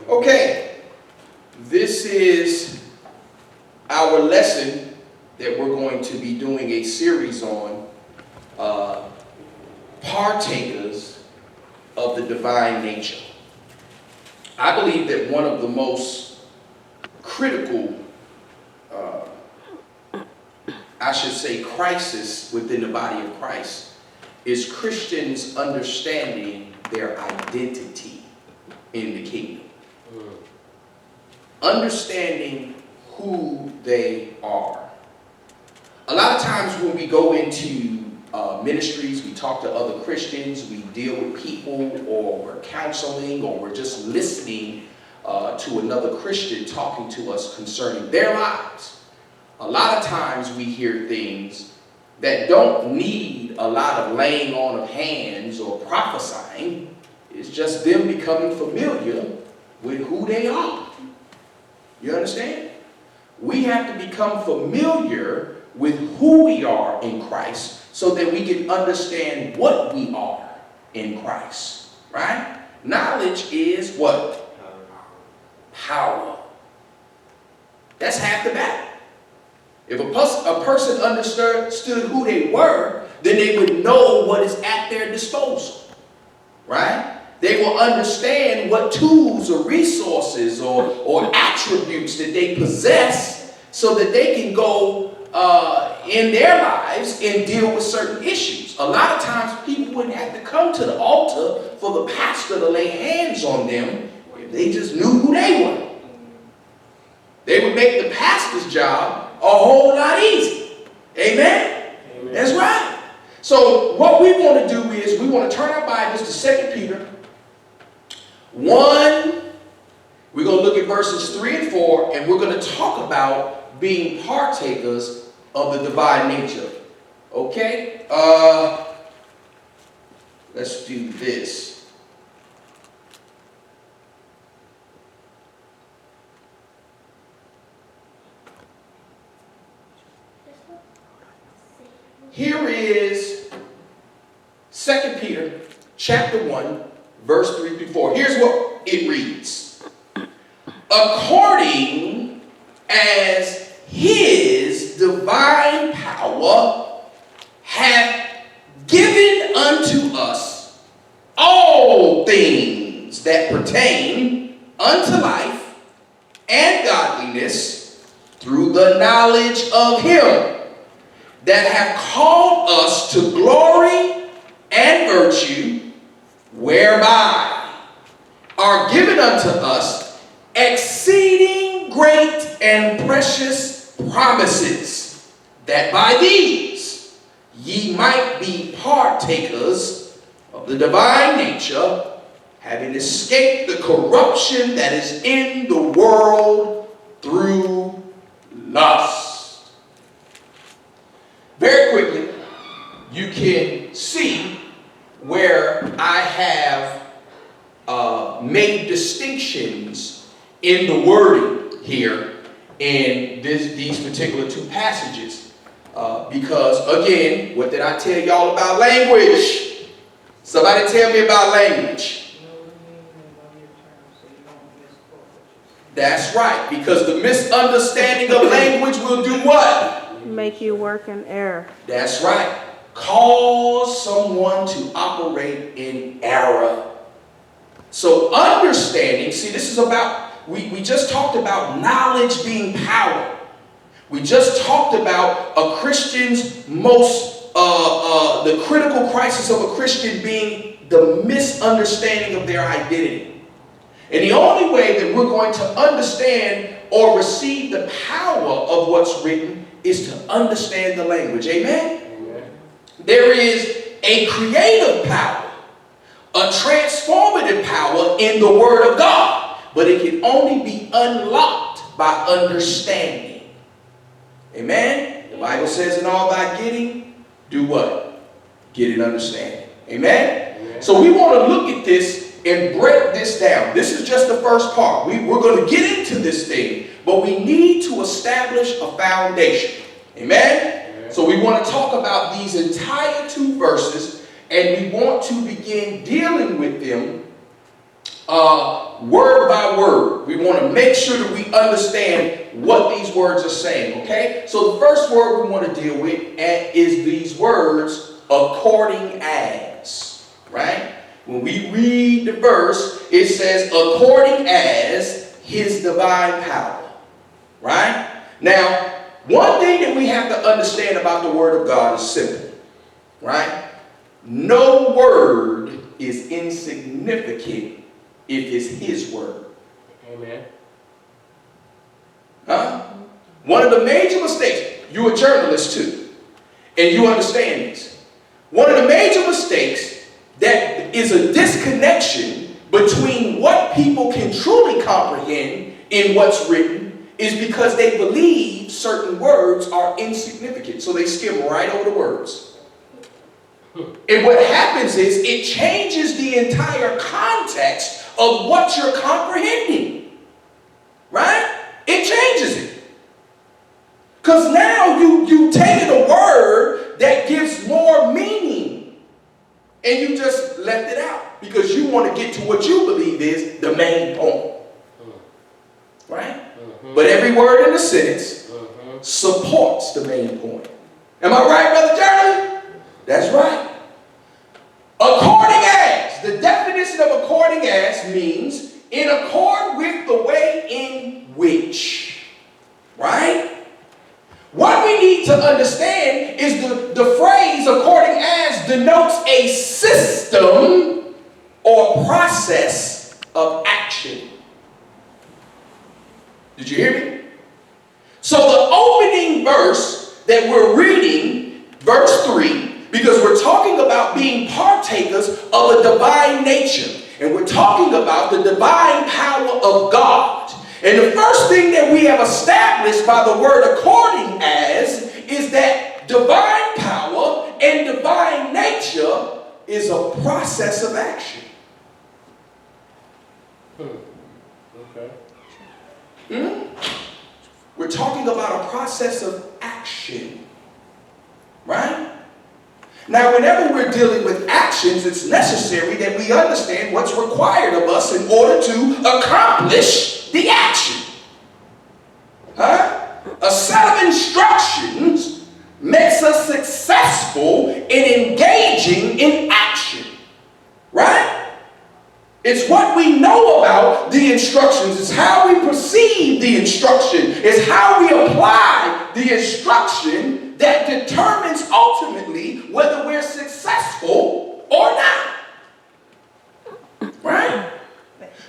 Okay, this is our lesson that we're going to be doing a series on, partakers of the divine nature. I believe that one of the most critical, crisis within the body of Christ is Christians understanding their identity in the kingdom. Understanding who they are. A lot of times when we go into ministries, we talk to other Christians, we deal with people, or we're counseling, or we're just listening to another Christian talking to us concerning their lives. A lot of times we hear things that don't need a lot of laying on of hands or prophesying. It's just them becoming familiar with who they are. You understand? We have to become familiar with who we are in Christ so that we can understand what we are in Christ. Right? Knowledge is what? Power. That's half the battle. If a person understood who they were, then they would know what is at their disposal. Right? They will understand what tools or resources or attributes that they possess so that they can go in their lives and deal with certain issues. A lot of times people wouldn't have to come to the altar for the pastor to lay hands on them if they just knew who they were. They would make the pastor's job a whole lot easier. Amen? Amen. That's right. So what we want to do is we want to turn our Bibles to 2 Peter 1. We're going to look at verses 3 and 4, and we're going to talk about being partakers of the divine nature. Okay? Let's do this. Here is 2 Peter chapter 1, verse 3 through 4. Here's what it reads. According as his divine power hath given unto us all things that pertain unto life and godliness through the knowledge of him that have called us to glory and virtue, whereby are given unto us exceeding great and precious promises, that by these ye might be partakers of the divine nature, having escaped the corruption that is in the world through lust. Very quickly, you can see where I have made distinctions in the wording here in these particular two passages. Because, again, what did I tell y'all about language? Somebody tell me about language. That's right, because the misunderstanding of language will do what? Make you work in error. That's right. Cause someone to operate in error. So understanding, see, this is about, we just talked about knowledge being power. We just talked about a Christian's the critical crisis of a Christian being the misunderstanding of their identity. And the only way that we're going to understand or receive the power of what's written is to understand the language. Amen? Amen. There is a creative power, a transformative power in the Word of God, but it can only be unlocked by understanding. Amen? The Bible says, in all thy getting, do what? Get an understanding. Amen? Amen. So we want to look at this and break this down. This is just the first part. We're going to get into this thing, but we need to establish a foundation. Amen? Amen? So we want to talk about these entire two verses, and we want to begin dealing with them word by word. We want to make sure that we understand what these words are saying, okay? So the first word we want to deal with is these words, according as, right? When we read the verse, it says, according as his divine power, right? Now, one thing that we have to understand about the word of God is simple, right? No word is insignificant if it's his word. Amen. Huh? One of the major mistakes, you're a journalist too, and you understand this. One of the major mistakes that is a disconnection between what people can truly comprehend in what's written is because they believe certain words are insignificant. So they skim right over the words. And what happens is it changes the entire context of what you're comprehending. Right? It changes it. Because now you've taken a word that gives more meaning and you just left it out because you want to get to what you believe is the main point. Right? But every word in the sentence supports the main point. Am I right, Brother Jeremy? That's right. According as, the definition of according as means in accord with the way in which. Right? What we need to understand is the phrase according as denotes a system or process of action. Did you hear me? So the opening verse that we're reading, verse 3, because we're talking about being partakers of a divine nature. And we're talking about the divine power of God. And the first thing that we have established by the word according as is that divine power and divine nature is a process of action. Okay. We're talking about a process of action. Right? Now, whenever we're dealing with actions, it's necessary that we understand what's required of us in order to accomplish the action. A set of instructions makes us successful in engaging in action. Right? It's what we know about the instructions. It's how we perceive the instruction. It's how we apply the instruction that determines ultimately whether we're successful or not. Right?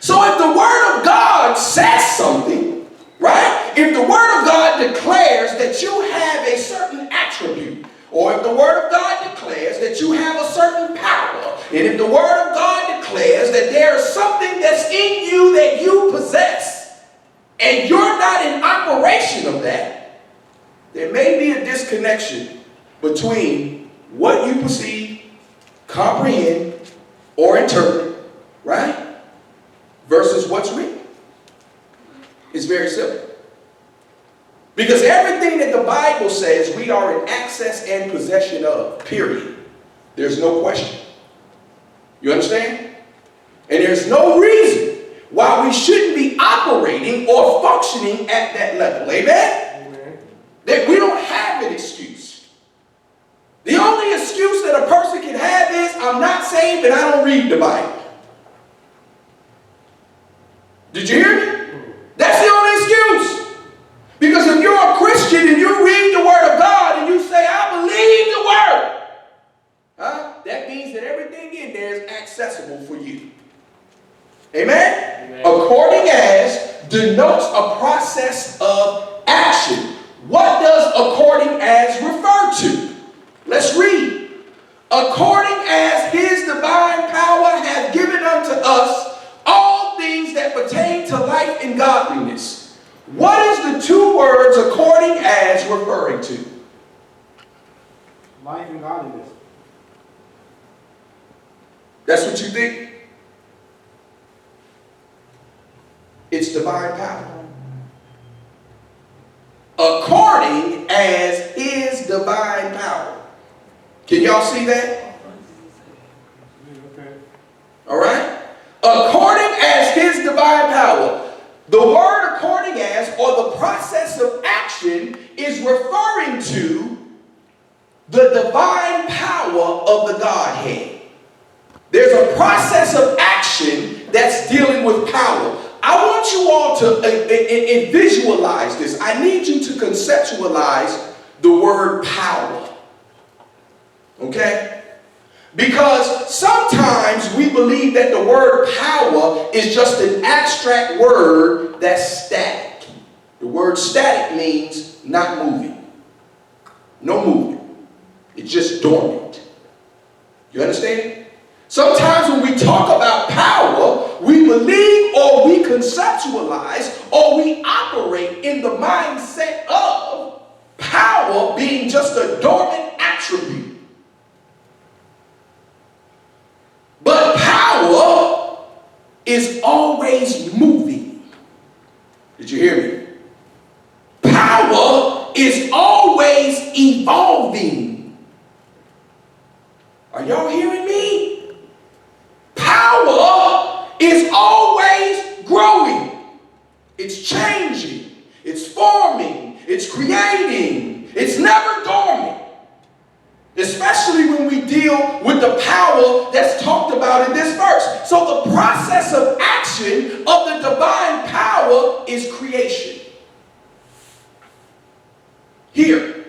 So if the Word of God says something, right? If the Word of God declares that you have a certain attribute, or if the Word of God declares that you have a certain power, and if the Word of God declares that there is something that's in you that you possess, and you're not in operation of that, there may be a disconnection between what you perceive, comprehend, or interpret, right? Versus what's written. It's very simple. Because everything that the Bible says we are in access and possession of, period. There's no question. You understand? And there's no reason why we shouldn't be operating or functioning at that level. Amen? That we don't have an excuse. The only excuse that a person can have is, I'm not saved and I don't read the Bible. Did you hear me? That's the only excuse. Because if you're a Christian and you read the Word of God and you say, I believe the Word, that means that everything in there is accessible for you. Amen? Amen. According as denotes a process of action. What does according as refer to? Let's read. According as his divine power hath given unto us all things that pertain to life and godliness. What is the two words according as referring to? Life and godliness. That's what you think? It's divine power. According as his divine power. Can y'all see that? Okay. All right? According as process of action that's dealing with power. I want you all to visualize this. I need you to conceptualize the word power. Okay? Because sometimes we believe that the word power is just an abstract word that's static. The word static means not moving. No movement. It's just dormant. You understand? Sometimes when we talk about power, we believe or we conceptualize or we operate in the mindset of power being just a dormant attribute. But power is always moving. Did you hear me? Power is always evolving. Are y'all hearing me? Power is always growing. It's changing. It's forming. It's creating. It's never dormant. Especially when we deal with the power that's talked about in this verse. So the process of action of the divine power is creation. Here,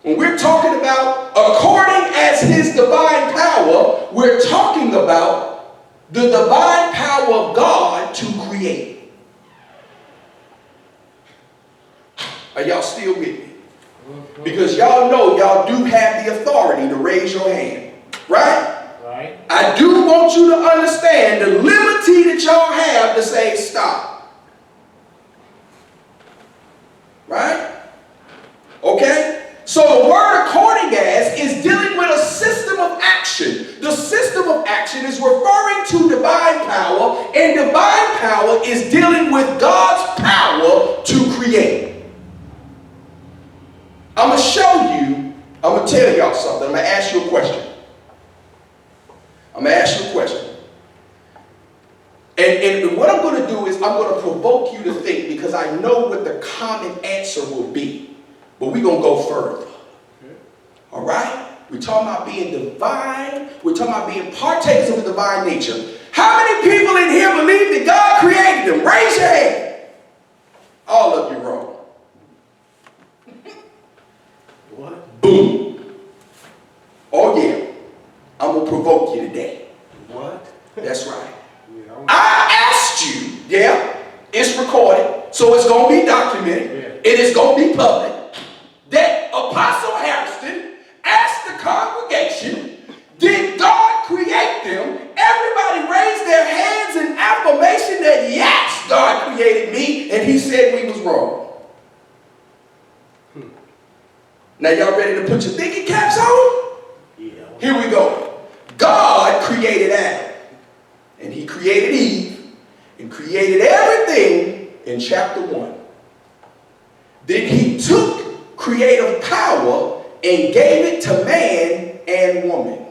when we're talking about according as his divine power, we're talking about the divine power of God to create. Are y'all still with me? Because y'all know y'all do have the authority to raise your hand. Right? Right. I do want you to understand the liberty that y'all have to say stop. Right? Okay? So the word according as is dealing with a system of action. The system of action is referring to divine power, and divine power is dealing with God's power to create. I'm going to show you, I'm going to tell y'all something. I'm going to ask you a question. And what I'm going to do is I'm going to provoke you to think, because I know what the common answer will be. But we're going to go further. All right? We're talking about being divine. We're talking about being partakers of the divine nature. How many people in here believe that God created them? Raise your hand. All of you wrong. What? Boom. Oh yeah. I'm going to provoke you today. What? That's right. Yeah, I asked you, yeah, it's recorded, so it's going to be documented. Yeah. It is going to be public. That Apostle Hairston asked the congregation, did God create them? Everybody raised their hands in affirmation that yes, God created me, and he said we was wrong. Now y'all ready to put your thinking caps on? Yeah. Here we go. God created Adam, and he created Eve, and created everything in chapter 1. Then he took creative power and gave it to man and woman.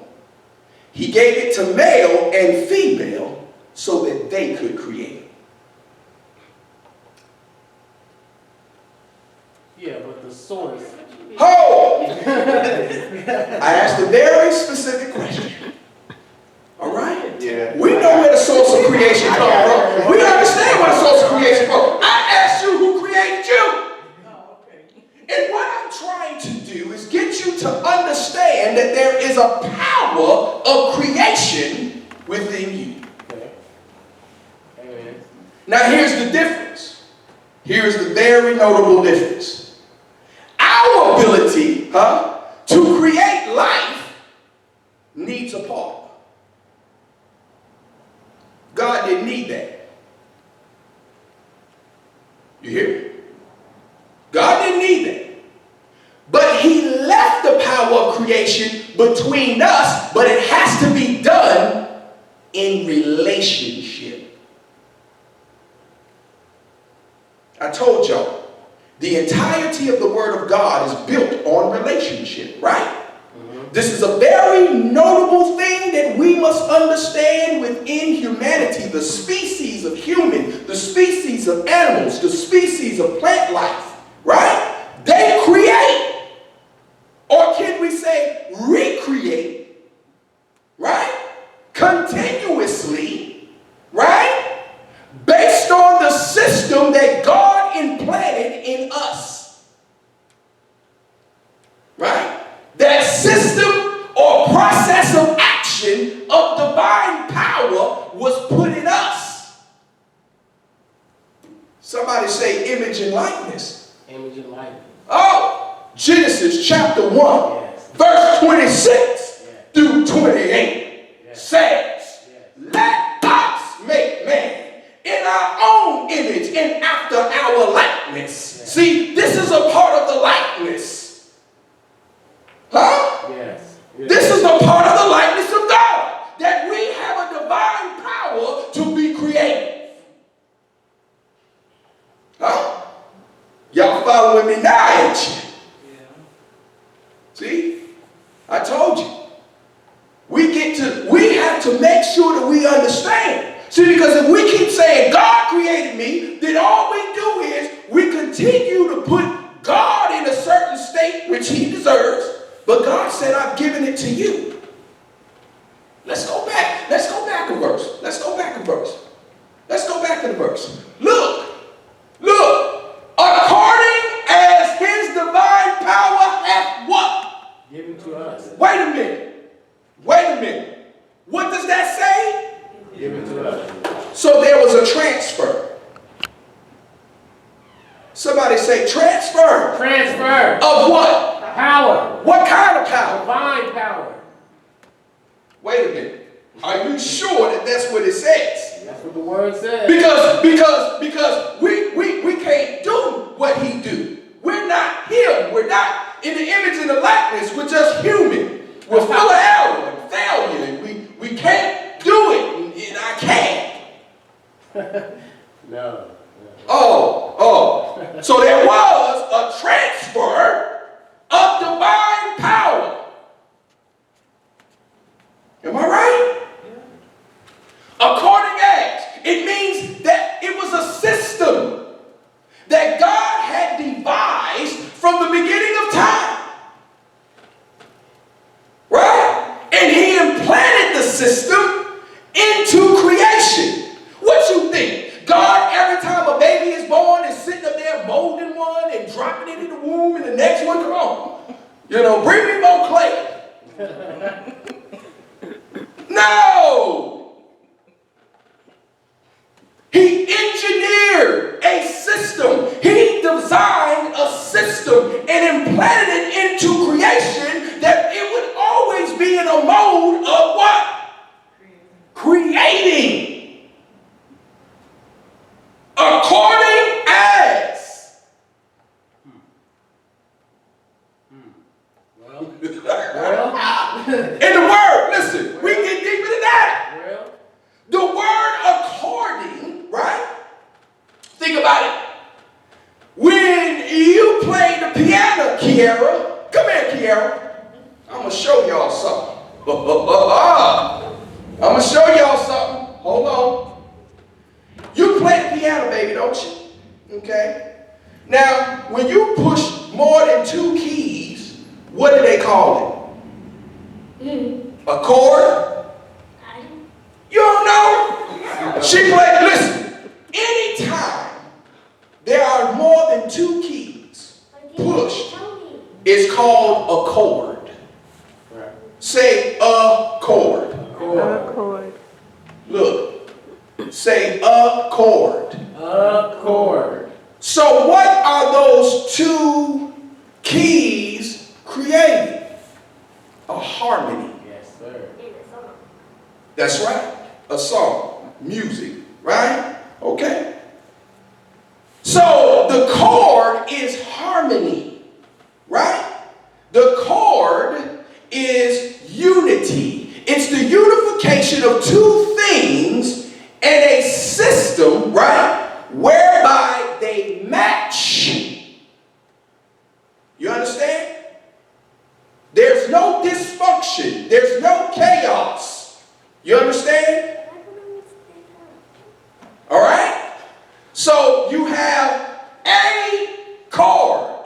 He gave it to male and female so that they could create. Yeah, but the source. Hold! I asked a very specific question. All right? Yeah. We know where the source of creation comes from. We understand where the source of creation comes from. I asked you who created you. And what I'm trying to do is get you to understand that there is a power of creation within you. Okay. Amen. Now here's the difference. Here's the very notable difference. Our ability, to create life needs a part. God didn't need that. You hear me? God didn't need that. But he left the power of creation between us, but it has to be done in relationship. I told y'all, the entirety of the Word of God is built on relationship, right? This is a very notable thing that we must understand within humanity. The species of human, the species of animals, the species of plant life, right? They create, or can we say recreate, right? Continue system that God implanted in us. Right? That system or process of action of divine power was put in us. Somebody say image and likeness. Image and likeness. Oh, Genesis chapter 1, Yes. verse 26 Yes. through 28 Yes. says, Yes. let us make man in our own image and after our likeness. Yes. See, this is a part of the likeness. Huh? Yes. Yes. This is a part of the likeness of God, that we have a divine power to be creative. Huh? Y'all following me now, ain't you? Yeah. See? I told you. We have to make sure that we understand. See, because if we keep saying God created me, then all we do is we continue to put God in a certain state which he deserves, but God said, I've given it to you. Let's go back. Let's go back a verse. Let's go back a verse. Let's go back to the verse. Look. According as his divine power hath what? Given to us. Wait a minute. What does that say? Given to us. So there was a transfer. Somebody say transfer. Transfer. Of what? Power. What kind of power? Divine power. Wait a minute. Are you sure that that's what it says? That's what the word says. Because we can't do what he do. We're not him. We're not in the image and the likeness. We're just human. We're full of error and failure. And we can't do it. And I can't. No. Oh. So there was a transfer of divine power. Am I right? According as, it means that it was a system that God had devised from the beginning of time. Right? And he implanted the system into creation. What you think? God, every time a baby is born, is sitting up there molding one and dropping it in the womb, and the next one, come on. Bring me more clay. No! He engineered a system. He designed a system and implanted it into creation that it would always be in a mode of what? Creating. According as. Well. In the word, listen, we get deeper than that. Well. The word according, right? Think about it. When you play the piano, Kiara, come here, Kiara. I'm going to show y'all something. I'm going to show y'all something. Hold on. You play the piano, baby, don't you? Okay. Now, when you push more than 2 keys, what do they call it? A chord? You don't know? She played, listen, anytime there are more than 2 keys pushed, it's called a chord. Right. Say a chord. Accord. Look, say a chord. A chord. So what are those 2 keys creating? A harmony. Yes, sir. That's right. A song, music, right? Okay. So the chord is harmony, right? The chord is unity. It's the unification of 2 things and a system, right? Whereby they match. You understand? There's no dysfunction. There's no chaos. You understand? All right? So you have a chord,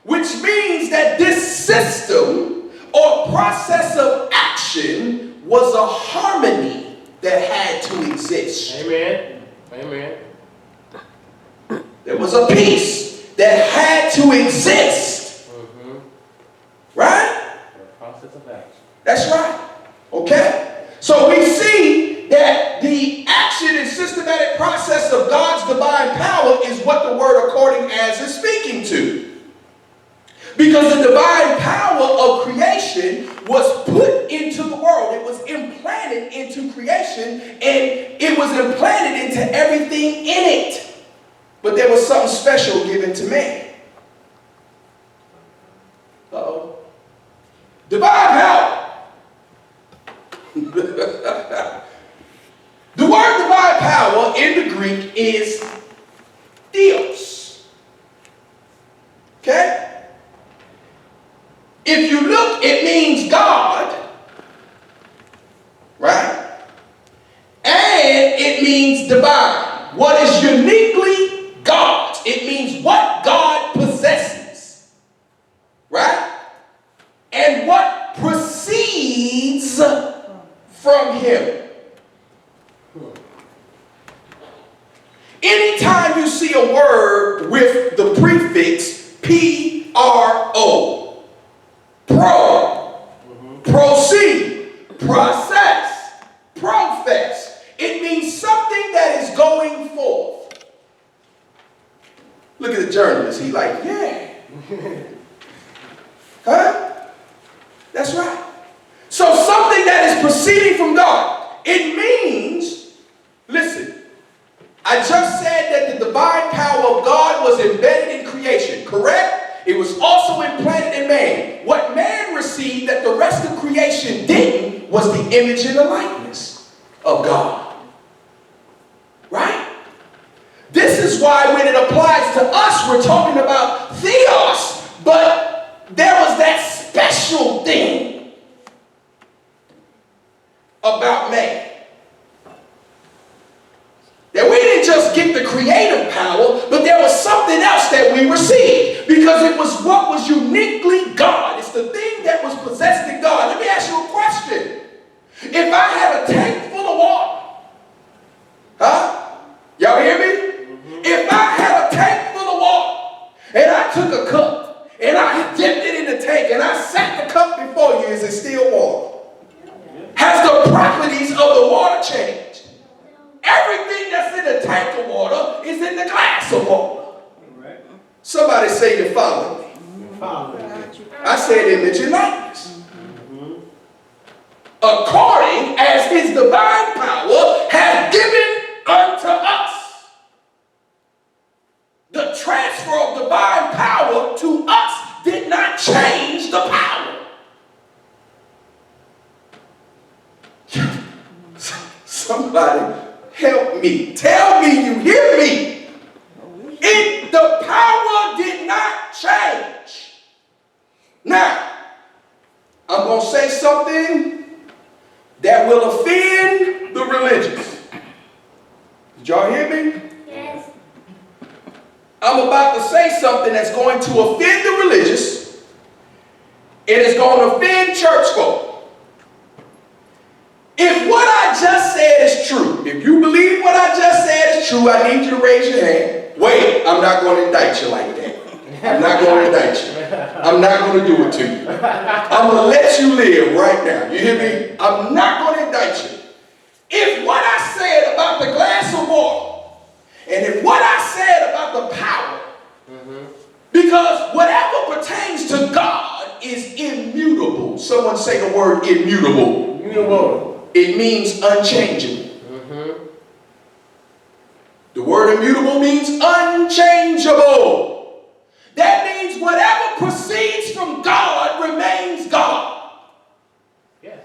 which means that this system or process of action was a harmony that had to exist. Amen. Amen. There was a peace that had to exist. Right? The process of action. That's right. Okay? So we see that the action and systematic process of God's divine power is what the word according as is speaking to. Because the divine power of creation was put into the world. It was implanted into creation, and it was implanted into everything in it. But there was something special given to man. Uh-oh. Divine power. The word divine power in the Greek is theos. Okay? If you look, it means God, right? And it means divine. What is uniquely God's. It means what God possesses, right? And what proceeds from Him. Anytime you see a word with the prefix P-R-O, proceed, process, profess. It means something that is going forth. Look at the journalist. He like, yeah. Huh? That's right. So something that is proceeding from God. It means, listen, I just said that the divine power of God was embedded in creation, correct? It was also implanted in man. What man received that the rest of creation didn't was the image and the likeness of God. Right? This is why when it applies to us, we're talking about theos, but there was that special thing about man. That we didn't just get the creative power, but there was something else that we received. Because it was what was uniquely God. It's the thing that was possessed in God. Let me ask you a question. If I had a tank full of water, huh? Y'all hear me? If I had a tank full of water, and I took a cup, and I dipped it in the tank, and I set the cup before you, is it still water? Has the properties of the water changed? Everything that's in the tank of water is in the glass of water. Somebody say you follow me. I said image and likeness. According as his divine power has given unto us. The transfer of divine power to us did not change the power. Somebody help me. Tell me you hear me. The power did not change. Now, I'm going to say something that will offend the religious. Did y'all hear me? Yes. I'm about to say something that's going to offend the religious. It is going to offend church folk. If what I just said is true, if you believe what I just said is true, I need you to raise your hand. Wait, I'm not going to indict you like that. I'm not going to indict you. I'm not going to do it to you. I'm going to let you live right now. You hear me? I'm not going to indict you. If what I said about the glass of water, and if what I said about the power, because whatever pertains to God is immutable. Someone say the word immutable. Immutable. It means unchangeable. The word immutable means unchangeable. That means whatever proceeds from God remains God. Yes.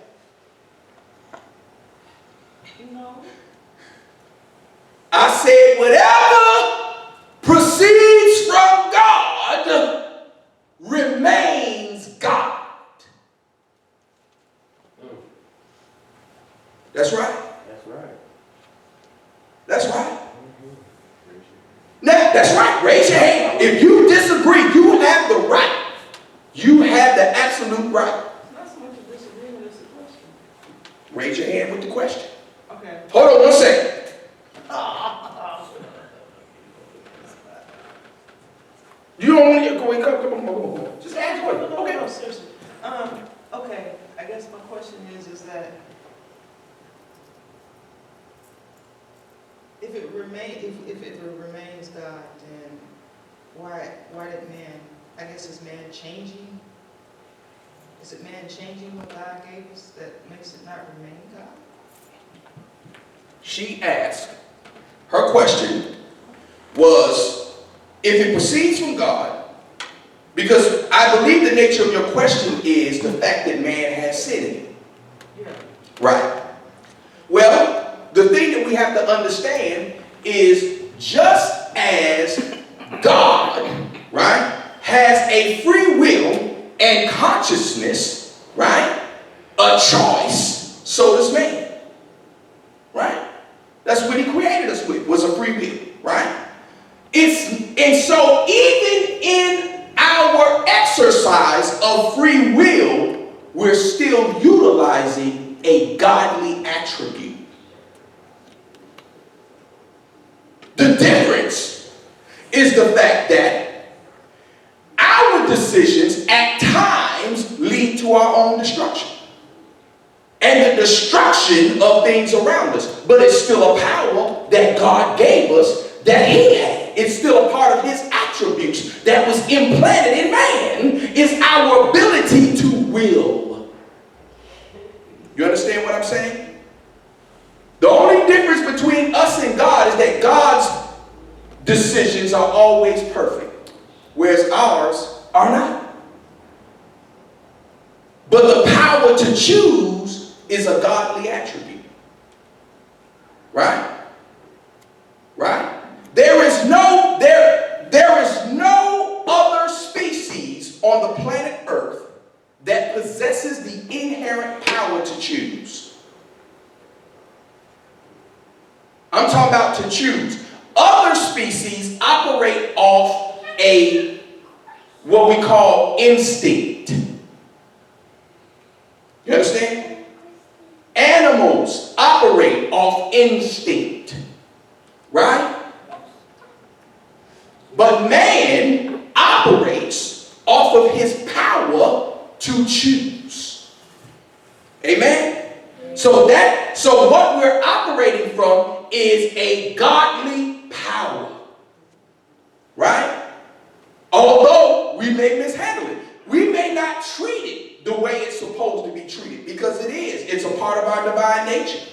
I said whatever proceeds from God remains God. That's right. That's right. That's right. Now, that's right. Raise your hand. If you disagree, you have the right. You have the absolute right. Not so much a disagreement, it's a question. Raise your hand with the question. Okay. Hold on one second. You don't want to go and come on. Just ask No, what. no, Okay. no, seriously. Okay, I guess my question is that if it remains God, then why did man, I guess is man changing? Is it man changing what God gave us that makes it not remain God? She asked, her question was, if it proceeds from God, because I believe the nature of your question is the fact that man has sin in it. Yeah. Right. Well, the thing that we have to understand is just as God, right, has a free will and consciousness, right, a choice, so does man. Right? That's what he created us with, was a free will, right? And so even in our exercise of free will, we're still utilizing a godly attribute. The difference is the fact that our decisions at times lead to our own destruction and the destruction of things around us. But it's still a power that God gave us that he had. It's still a part of his attributes that was implanted in man, is our ability to will. You understand what I'm saying? The only difference between us and God is that God's decisions are always perfect, whereas ours are not. But the power to choose is a godly attribute. Right? Right? There is no other species on the planet Earth that possesses the inherent power to choose. I'm talking about to choose. Other species operate off what we call instinct. You understand? Animals operate off instinct. Right? But man operates off of his power to choose. Amen? So what we're operating from is a godly power. Right? Although we may mishandle it. We may not treat it the way it's supposed to be treated, because it is. It's a part of our divine nature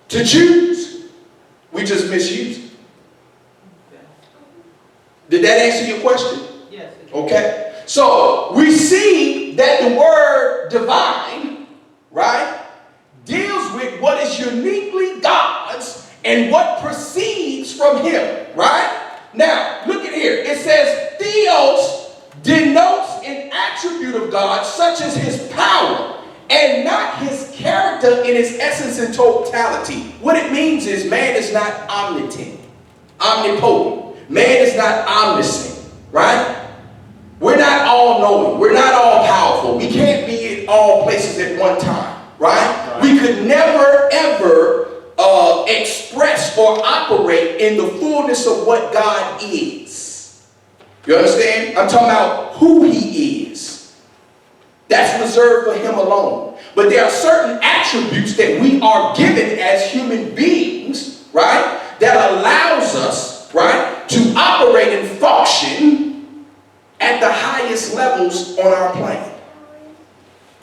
to choose. We just misuse it. Did that answer your question? Yes. Okay. So we see that the word divine, right, deals with what is uniquely God's and what proceeds from him, right? Now, look at here. It says theos denotes an attribute of God such as his power and not his character in its essence and totality. What it means is man is not omnipotent. Man is not omniscient, right? We're not all knowing. We're not all powerful. We can't be in all places at one time, right? We could never, ever express or operate in the fullness of what God is. You understand? I'm talking about who he is. That's reserved for him alone. But there are certain attributes that we are given as human beings, right, that allows us, right, to operate and function at the highest levels on our planet.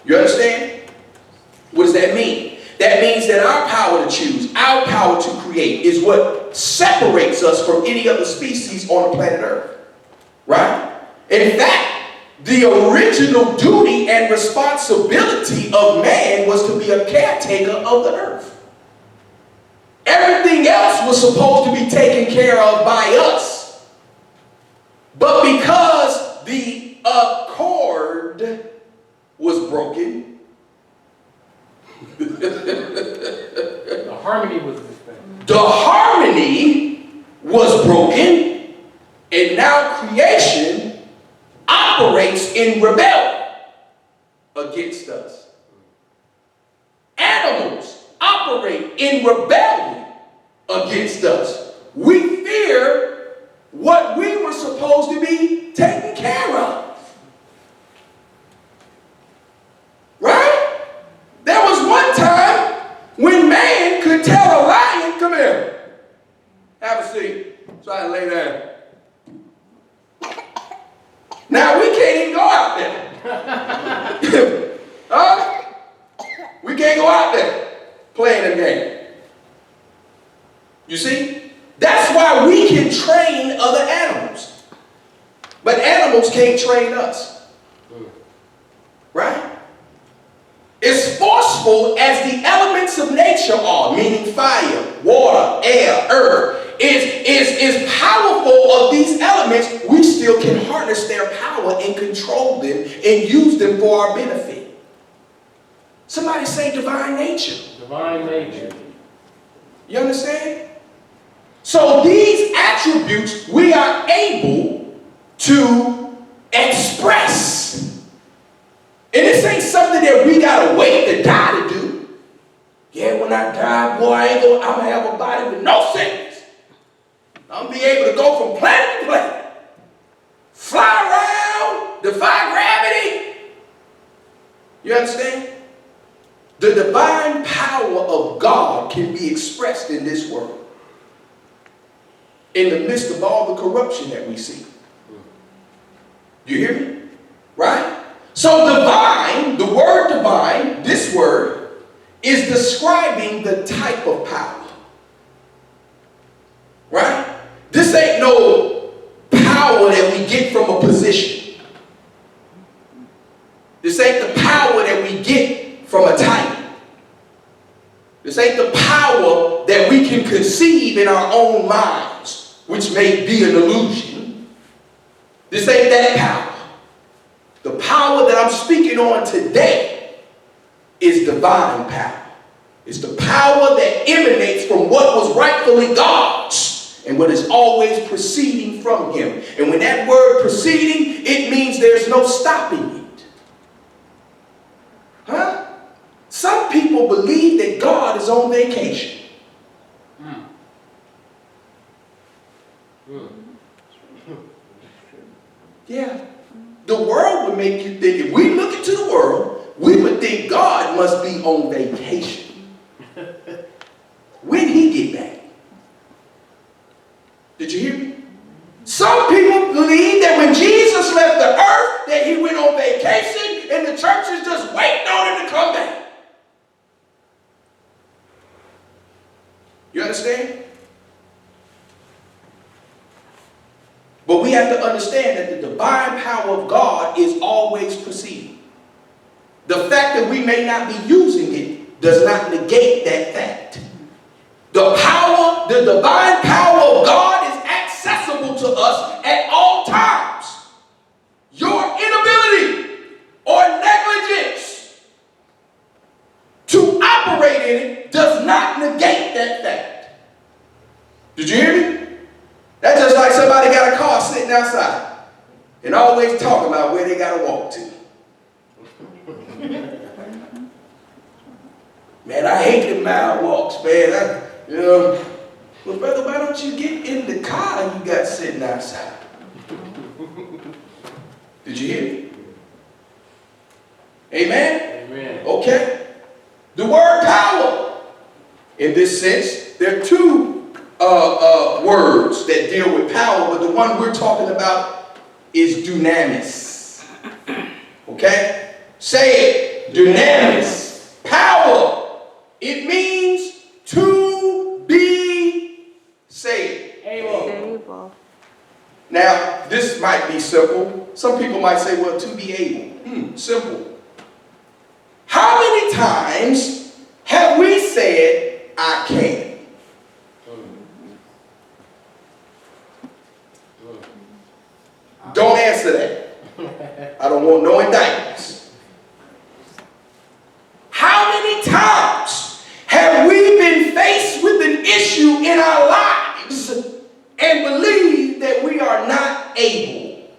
You understand? What does that mean? That means that our power to choose, our power to create is what separates us from any other species on the planet Earth. Right? In fact, the original duty and responsibility of man was to be a caretaker of the earth. Everything else was supposed to be taken care of by us. But because the accord was broken, The harmony was disturbed. the harmony was broken, and now creation operates in rebellion against us. Animals operate in rebellion against us. We fear what we were supposed to be taking have a seat. So I lay down. Now we can't even go out there. Huh? We can't go out there playing the game. You see? That's why we can train other animals. But animals can't train us. Right? As forceful as the elements of nature are, meaning fire, water, air, earth, is powerful of these elements, we still can harness their power and control them and use them for our benefit. Somebody say divine nature. Divine nature. You understand? So these attributes we are able to express. And this ain't something that we gotta wait to die to do. Yeah, when I die, boy, I'm gonna have a body with no sickness. I'm gonna be able to go from planet to planet. Fly around, defy gravity. You understand? The divine power of God can be expressed in this world. In the midst of all the corruption that we see. You hear me? Right? So divine, the word divine, this word, is describing the type of power. Right? This ain't no power that we get from a position. This ain't the power that we get from a title. This ain't the power that we can conceive in our own minds, which may be an illusion. This ain't that power. The power that I'm speaking on today is divine power. It's the power that emanates from what was rightfully God's and what is always proceeding from him. And when that word proceeding, it means there's no stopping it. Huh? Some people believe that God is on vacation. Yeah. The world would make you think, if we look into the world, we would think God must be on vacation. When he get back? Did you hear me? Some people believe that when Jesus left the earth, that he went on vacation and the church is just waiting on him to come back. You understand? But we have to understand that the divine power of God is always proceeding. The fact that we may not be using it does not negate that fact. The power, the divine power of God is accessible to us at all times. Your inability or negligence to operate in it does not negate that fact. Did you hear me? That's just like somebody got a car sitting outside and always talking about where they got to walk to. Man, I hate the mile walks, man. Well, brother, why don't you get in the car you got sitting outside? Did you hear me? Amen? Amen. Okay. The word power, in this sense, there are two words that deal with power, but the one we're talking about is dunamis. Okay? Say it. Dunamis. Power. It means to be, say it. Able. Now, this might be simple. Some people might say, well, to be able. Simple. How many times have we said, I can? Don't answer that. I don't want no indictments. How many times have we been faced with an issue in our lives and believe that we are not able?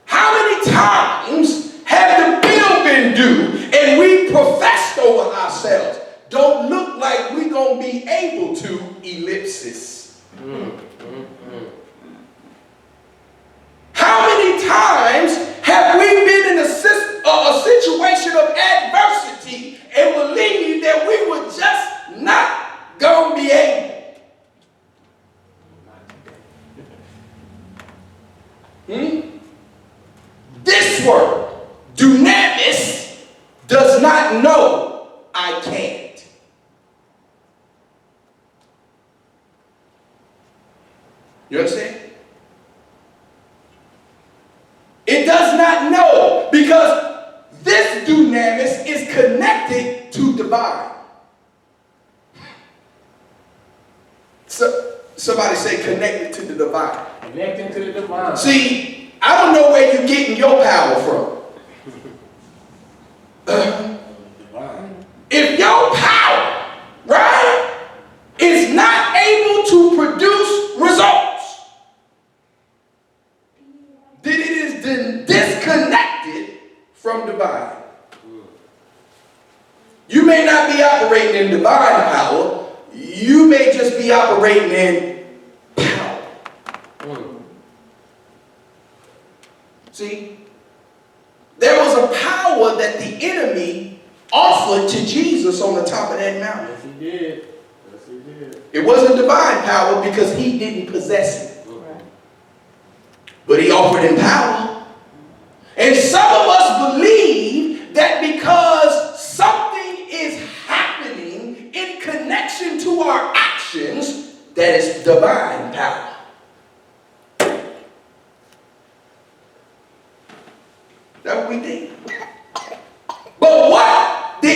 How many times have the bill been due and we professed over ourselves, don't look like we're going to be able to, ellipsis? How many times have we been in a situation of adversity and believed that we were just not going to be You understand? It does not know because this dunamis is connected to divine. So, somebody say connected to the divine. Connecting to the divine. See, I don't know where you're getting your power from. Divine. If your power, right, is not able to produce results, then it is then disconnected from divine. You may not be operating in divine power. You may just be operating in power. See, there was a power that the enemy offered to Jesus on the top of that mountain. Yes, he did. Yes, he did. It wasn't divine power because he didn't possess it. But he offered him power. And some of us believe that because something is happening in connection to our actions, that is divine power. That's what we think. But what the